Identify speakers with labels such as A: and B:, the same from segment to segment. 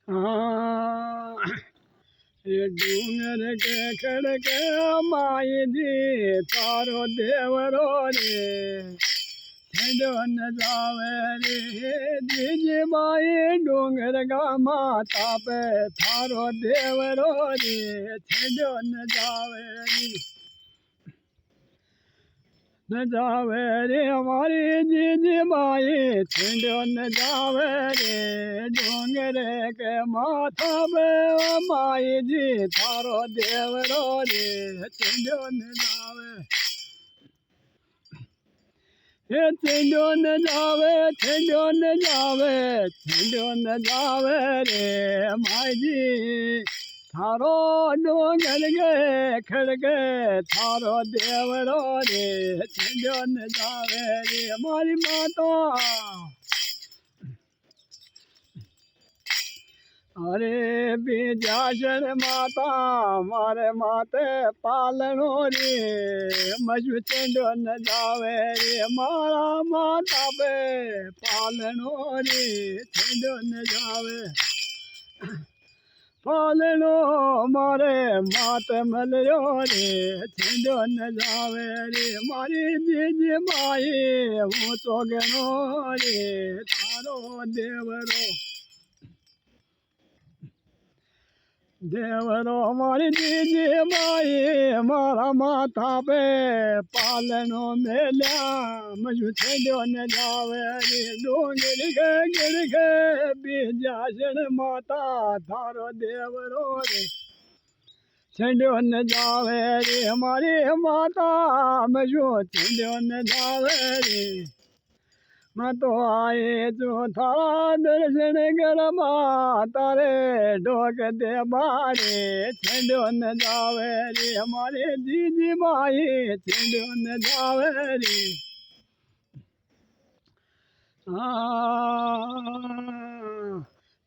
A: हाँ ये डूंगर के खड़के माई जी तारो देवरो रे छो न जावे रे जी माई डूंगर का माता पे थारो देवरो रे छो न जावे रे न जावे रे हमारी जी माई छिंडो न जावे रे डोंगर के माथा पे माई जी थारो देवरो रे छिंडो न जावे ये छिंडो न जावे छिंडो न जावे छिंडो न जावे रे माई जी थारो डोंगर गे खड़गे थारो देवरो रे छिंडो न जावे रे हमारी माता अरे बीजाशन माता मारे माते पालनो रे मजू छिंडो न जावे रे मारा माता पे पालनो रे छिंडो न जावे पालनो मारे मात मलयो रे छिंडो न जावे रे मारी जी माई हूँ तो गणो रे थारो देवरो देवरो मारी जी माई मारा माथा पे पालनो मेल्या मजू छिंडो न जावे रे डोंगर के गिर के बीजाशन माता थारो देवरो रे छिंडो न जावे रे हमारी माता मजू छिंडो न जावे रे मैं तो आए जो थारा दर्शन कर माता रे डोक दे बारे छिंडो न जावे रे हमारे जी माई छिंडो न जावे रे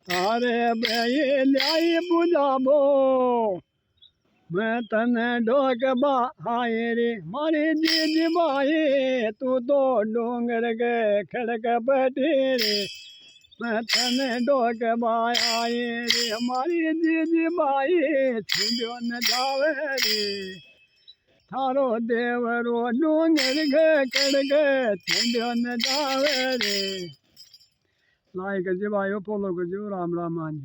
A: तारे बे लाई बुझाबो मैं तने डोक बाए रे मारी जी माई तू तो डोंगर के खड़क बैठी रे मैं तने डोक बाए रे हमारी जी माई छिंडो न जावे रे थारो देवरो डोंगर के खड़क छिंडो न जावे रे लाइक जो भाइयों फॉलो करजो राम राम मान